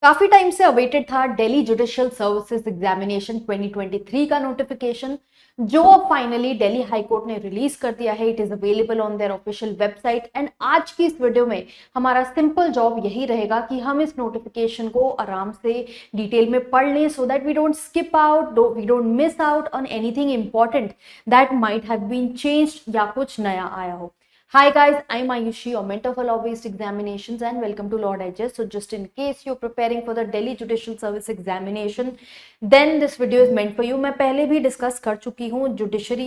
काफी टाइम से अवेटेड था दिल्ली जुडिशियल सर्विसेज एग्जामिनेशन 2023 का नोटिफिकेशन, जो अब फाइनली दिल्ली हाई कोर्ट ने रिलीज कर दिया है। It is available on their official website. And आज की इस वीडियो में हमारा सिंपल जॉब यही रहेगा कि हम इस नोटिफिकेशन को आराम से डिटेल में पढ़ लें, so that we don't skip out, we don't miss out on anything important that might have been changed या कुछ नया आया हो। Hi guys, I'm Ayushi, your mentor for law-based examinations, and welcome to Law Digest. So just in case you're preparing for the Delhi Judicial Service examination, then this video is meant for you. मैं पहले भी discuss कर चुकी हूँ judiciary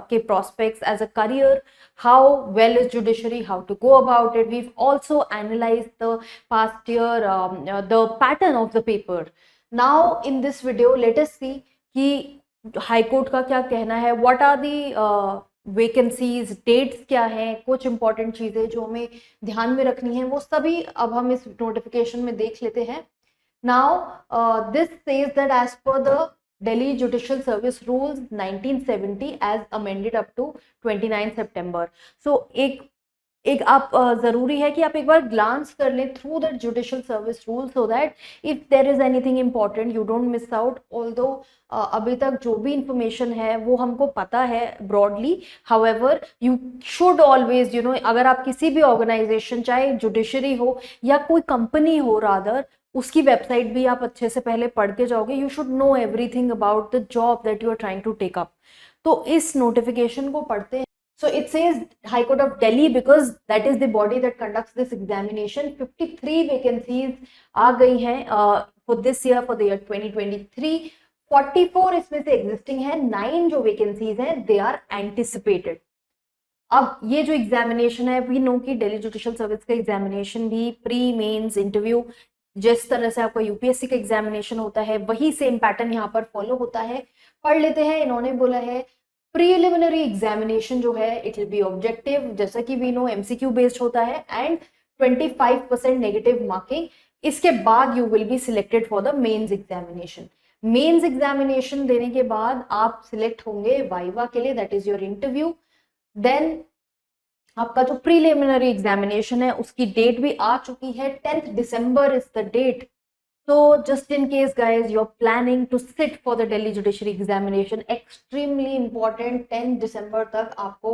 के prospects as a career, how well is judiciary, how to go about it. We've also analyzed the past year, the pattern of the paper. Now in this video, let us see कि high court का क्या कहना है, what are the vacancies, dates क्या हैं, कुछ important चीजें जो हमें ध्यान में रखनी है वो सभी अब हम इस नोटिफिकेशन में देख लेते हैं। Now this says that as per the Delhi Judicial Service Rules 1970 as amended up to 29 September. So एक आप जरूरी है कि आप एक बार ग्लांस कर लें through the judicial service rule, so that if there is anything important you don't miss out. Although अभी तक जो भी इंफॉर्मेशन है वो हमको पता है broadly, however you should always अगर आप किसी भी ऑर्गेनाइजेशन, चाहे जुडिशरी हो या कोई कंपनी हो रादर, उसकी वेबसाइट भी आप अच्छे से पहले पढ़ के जाओगे। You should know everything about the job that you are trying to take up. तो इस नोटिफिकेशन को पढ़ते हैं। So it says High Court of Delhi because that is the body that conducts this examination. 53 vacancies आ गई हैं for this year, for the year 2023. 44 इसमें से existing है, 9 जो vacancies हैं they are anticipated. अब ये जो एग्जामिनेशन है, वी नो कि दिल्ली जुडिशियल सर्विस का एग्जामिनेशन भी प्री मेंस इंटरव्यू जिस तरह से आपका यूपीएससी का एग्जामिनेशन होता है वही सेम पैटर्न यहाँ पर फॉलो होता है। पढ़ लेते हैं। इन्होंने बोला है प्रीलिमिनरी एग्जामिनेशन जो है इट विल बी ऑब्जेक्टिव, जैसा कि वी नो एमसीक्यू बेस्ड होता है, एंड 25% नेगेटिव मार्किंग। इसके बाद you will be selected for the mains examination. Mains examination देने के बाद आप सिलेक्ट होंगे वाइवा के लिए, that is your interview. Then आपका जो प्रीलिमिनरी एग्जामिनेशन है उसकी डेट भी आ चुकी है, 10th December is the date. So just in case guys you're planning to sit for the Delhi Judiciary Examination, extremely important, 10 December तक आपको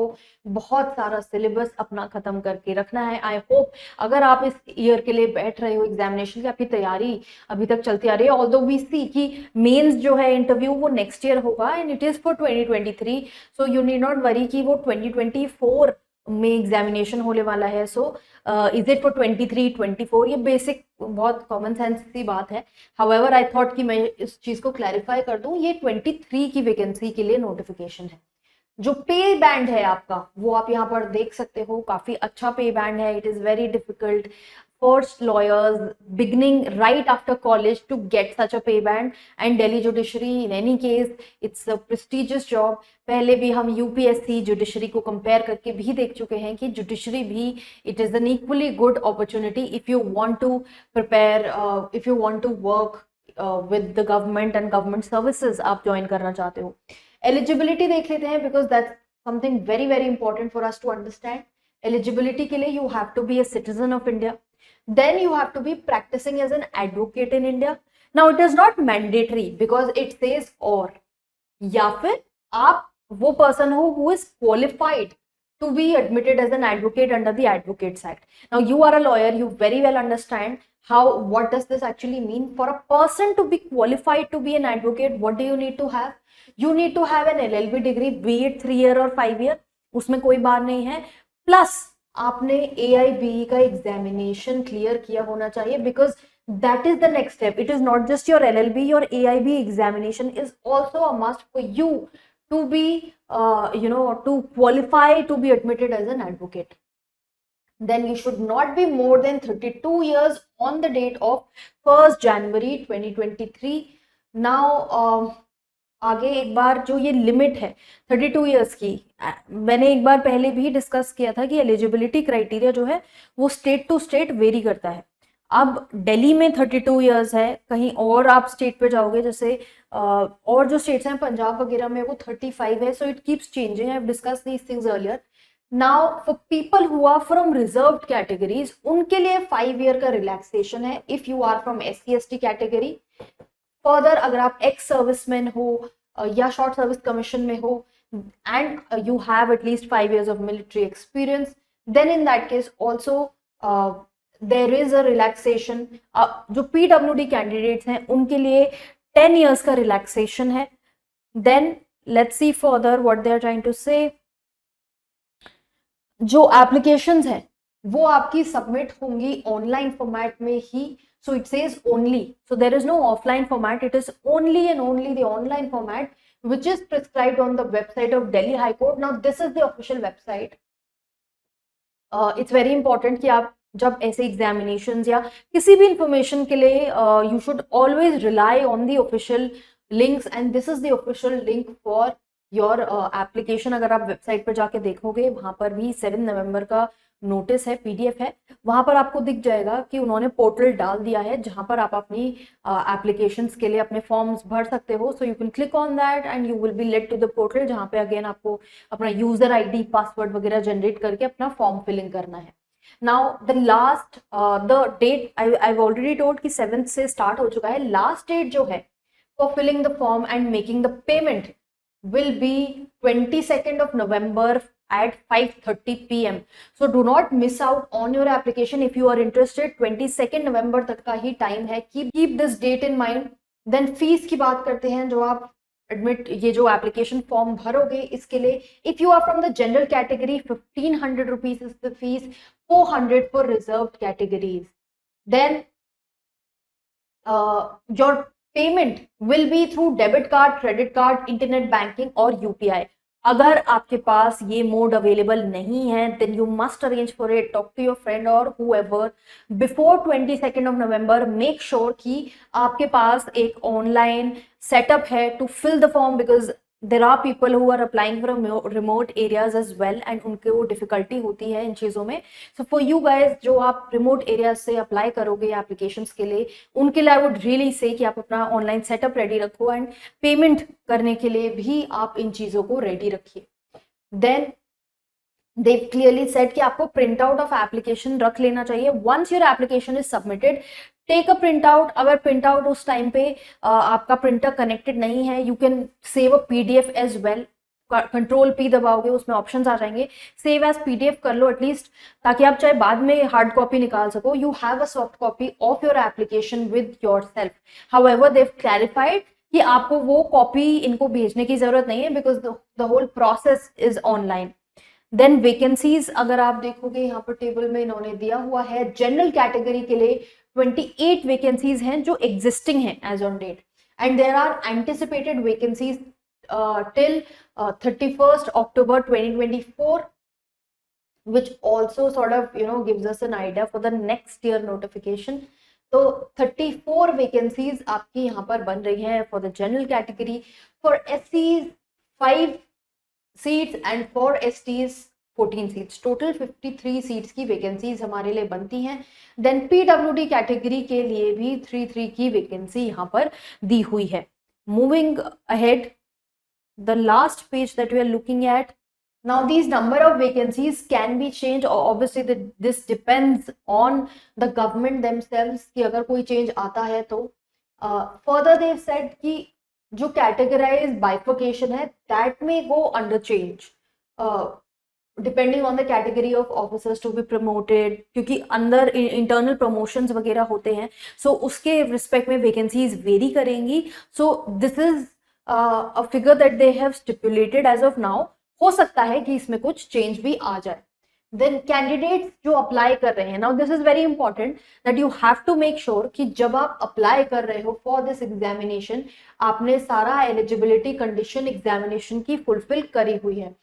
बहुत सारा सिलेबस अपना खत्म करके रखना है। आई होप अगर आप इस ईयर के लिए बैठ रहे हो एग्जामिनेशन की, आपकी तैयारी अभी तक चलती आ रही है, ऑल्दो वी सी कि मेंस जो है इंटरव्यू वो नेक्स्ट ईयर होगा and it is for 2023, so you need not worry कि वो 2024 में एग्जामिनेशन होने वाला है। सो इज इट फॉर 23, 24, ये बेसिक बहुत कॉमन सेंस की बात है। हाउएवर आई थॉट कि मैं इस चीज को क्लैरिफाई कर दूं, ये 23 की वैकेंसी के लिए नोटिफिकेशन है। जो पे बैंड है आपका वो आप यहाँ पर देख सकते हो, काफी अच्छा पे बैंड है। It is very difficult for lawyers beginning right after college to get such a pay band, and Delhi Judiciary in any case it's a prestigious job. पहले भी हम यूपीएससी जुडिशरी को कंपेयर करके भी देख चुके हैं कि जुडिशरी भी it is an equally good opportunity if you want to prepare, if you want to work with the government and government services आप ज्वाइन करना चाहते हो। एलिजिबिलिटी देख लेते हैं because that's something very very important for us to understand. Eligibility के लिए you have to be a citizen of India, then you have to be practicing as an advocate in India. Now it is not mandatory because it says or, या फिर आप वो person हो who is qualified to be admitted as an advocate under the Advocates Act. Now you are a lawyer, you very well understand how, what does this actually mean? For a person to be qualified to be an advocate, what do you need to have? You need to have an LLB degree, be it 3 year or 5 year, उसमें कोई बात नहीं है। Plus आपने AIBE का examination clear किया होना चाहिए, because that is the next step. It is not just your LLB, your AIBE examination is also a must for you to be to qualify to be admitted as an advocate. Then you should not be more than 32 years on the date of 1st January 2023. Now आगे एक बार जो ये limit है 32 years की, मैंने एक बार पहले भी डिस्कस किया था कि एलिजिबिलिटी क्राइटेरिया जो है वो स्टेट टू स्टेट वेरी करता है। अब दिल्ली में 32 इयर्स है, कहीं और आप स्टेट पे जाओगे जैसे और जो स्टेट्स हैं पंजाब वगैरह में वो 35 है। So it keeps changing, I have discuss these things earlier. Now for people who are from reserved categories, उनके लिए 5 ईयर का रिलैक्सेशन है if you are from SC ST category. Further अगर आप एक्स सर्विसमैन हो या शॉर्ट सर्विस कमीशन में हो and you have at least 5 years of military experience, then in that case also there is a relaxation. जो PWD candidates हैं उनके लिए 10 years का रिलैक्सेशन है। Then let's see further what they are trying to say. जो applications हैं वो आपकी सबमिट होंगी ऑनलाइन फॉर्मेट में ही। So it says only. So there is no offline format. It is only and only the online format, which is prescribed on the website of Delhi High Court. Now this is the official website. It's very important कि आप जब ऐसे examinations या किसी भी information के लिए you should always rely on the official links, and this is the official link for your application. अगर आप वेबसाइट पर जाके देखोगे वहां पर भी 7 नवंबर का नोटिस है, PDF है, वहां पर आपको दिख जाएगा कि उन्होंने पोर्टल डाल दिया है जहां पर आप अपनी एप्लीकेशंस के लिए अपने फॉर्म्स भर सकते हो। So you can click on that and you will be led to the portal, जहां पे अगेन आपको अपना यूजर ID पासवर्ड वगैरह जनरेट करके अपना फॉर्म फिलिंग करना है। Now the last the date I already told कि 7th से स्टार्ट हो चुका है। लास्ट डेट जो है for filling the form and making the payment will be 22nd of November at 5:30 PM. So do not miss out on your application if you are interested. 22nd November तक का ही time है। Keep this date in mind. Then fees की बात करते हैं। जो आप admit ये जो एप्लीकेशन फॉर्म भरोगे इसके लिए, if you are from the general category 1500 rupees is the fees, 400 for reserved categories. Then your payment will be through debit card, credit card, internet banking और UPI। अगर आपके पास ये मोड अवेलेबल नहीं है then you must arrange for it, talk to your friend और however before 22nd of November। Make sure कि आपके पास एक ऑनलाइन सेटअप है to fill the form, because there are people who are applying from remote areas as well and उनके वो difficulty होती है इन चीज़ों में। सो फॉर यू गाइज जो आप रिमोट एरियाज से अप्लाई करोगे एप्लीकेशंस के लिए, उनके लिए आई वुड रियली से कि आप अपना ऑनलाइन सेटअप रेडी रखो एंड पेमेंट करने के लिए भी आप इन चीज़ों को रेडी रखिए। देन they clearly said कि आपको प्रिंट आउट ऑफ एप्लीकेशन रख लेना चाहिए। Once your application is submitted take a print out. अगर प्रिंट आउट उस टाइम पे आपका प्रिंटर कनेक्टेड नहीं है, you can save a PDF as well. Ctrl+P दबाओगे, उसमें ऑप्शंस आ जाएंगे, सेव एज PDF कर लो एटलीस्ट, ताकि आप चाहे बाद में हार्ड कॉपी निकाल सको। You have a soft copy of your application with your self. However they have clarified कि आपको वो कॉपी इनको भेजने की जरूरत नहीं है because the whole process is online. Then vacancies अगर आप देखोगे यहाँ पर टेबल में इन्होंने दिया हुआ है, जनरल कैटेगरी के लिए 28 वैकेंसीज हैं जो एग्जिस्टिंग हैं as on date, and there are anticipated vacancies till 31st October 2024, which also sort of gives us an idea for the next year notification. तो 34 वैकेंसीज आपकी यहाँ पर बन रही हैं for the general category, for SCs 5 seats and for STs 14 seats. Total 53 seats की vacancies हमारे लिए बनती हैं। देन PWD कैटेगरी के लिए भी 3 की वैकेंसी यहाँ पर दी हुई है। Moving ahead, the last page that we are looking at, now these number of vacancies can be changed, obviously this depends on the government themselves कि अगर कोई change आता है तो further they've said कि जो categorized bifurcation है that may go under change depending on the category of officers to be promoted, क्योंकि अंदर internal promotions वगैरह होते हैं, so उसके respect में vacancies vary करेंगी। so this is a figure that they have stipulated as of now। हो सकता है कि इसमें कुछ चेंज भी आ जाए। देन कैंडिडेट्स जो अप्लाई कर रहे हैं, now this is very important that you have to make sure कि जब आप अप्लाई कर रहे हो फॉर दिस एग्जामिनेशन आपने सारा एलिजिबिलिटी कंडीशन एग्जामिनेशन की फुलफिल करी हुई है।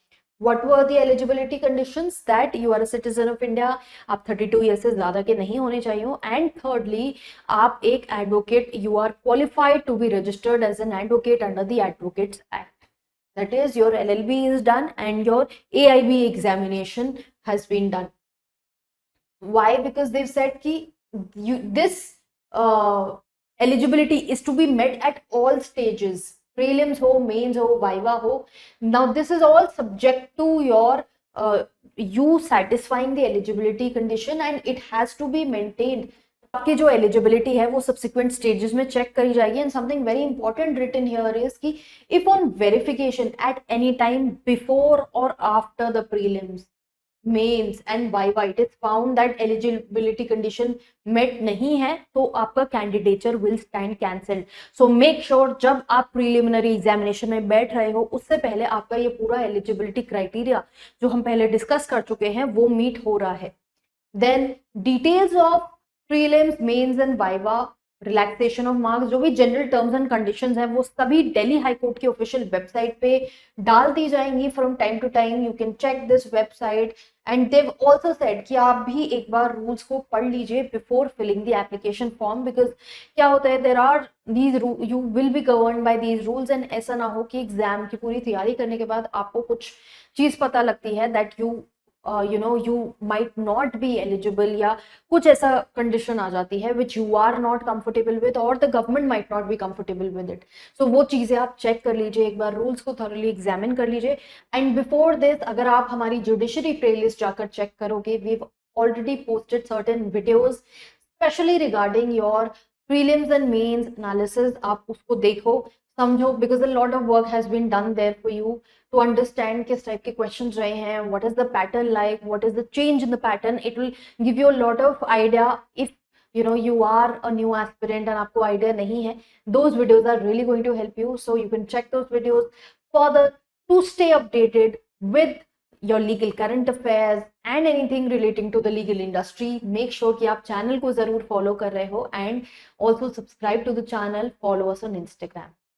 What were the eligibility conditions? That you are a citizen of India, आप 32 years से ज्यादा के नहीं होने चाहिए, and thirdly आप एक advocate, you are qualified to be registered as an advocate under the Advocates Act. That is, your LLB is done and your AIB examination has been done. Why? Because they've said कि this eligibility is to be met at all stages. Prelims हो, mains हो, viva हो. Now this is all subject to your you satisfying the eligibility condition and it has to be maintained. आपकी जो eligibility है वो subsequent stages में check करी जाएगी. And something very important written here is कि if on verification at any time before और after the prelims, mains and viva it is found that eligibility condition met नहीं है, तो आपका candidature will stand cancelled. So make sure जब आप preliminary examination में बैठ रहे हो उससे पहले आपका ये पूरा एलिजिबिलिटी क्राइटेरिया जो हम पहले डिस्कस कर चुके हैं वो मीट हो रहा है. Then details of prelims, mains and viva, relaxation of marks, जो भी जनरल टर्म्स एंड कंडीशंस हैं वो सभी दिल्ली हाई कोर्ट की ऑफिशियल वेबसाइट पे डाल दी जाएंगी from time to time. You can check this website and they've also said कि आप भी एक बार रूल्स को पढ़ लीजिए before filling the application form, because क्या होता है, there are these you will be govern by these rules. And ऐसा ना हो कि एग्जाम की पूरी तैयारी करने के बाद आपको कुछ चीज पता लगती है that you might not be eligible, या कुछ ऐसा कंडीशन आ जाती है which you are not comfortable with or the government might not be comfortable with it. So वो चीजें आप चेक कर लीजिए, एक बार रूल्स को thoroughly एग्जामिन कर लीजिए. एंड बिफोर दिस अगर आप हमारी जुडिशरी प्लेलिस्ट जाकर चेक करोगे, we already posted certain videos specially regarding your prelims and mains analysis. आप उसको देखो, समझो, because a lot of work has been done there for you to understand किस टाइप के क्वेश्चंस रहे हैं, what is the pattern like, what is the change in the pattern. It will give you a lot of idea if you are a new aspirant and आपको idea नहीं है. Those videos are really going to help you, so you can check those videos further to stay updated with your legal current affairs and anything relating to the legal industry. Make sure कि आप channel को जरूर follow कर रहे हो and also subscribe to the channel, follow us on Instagram.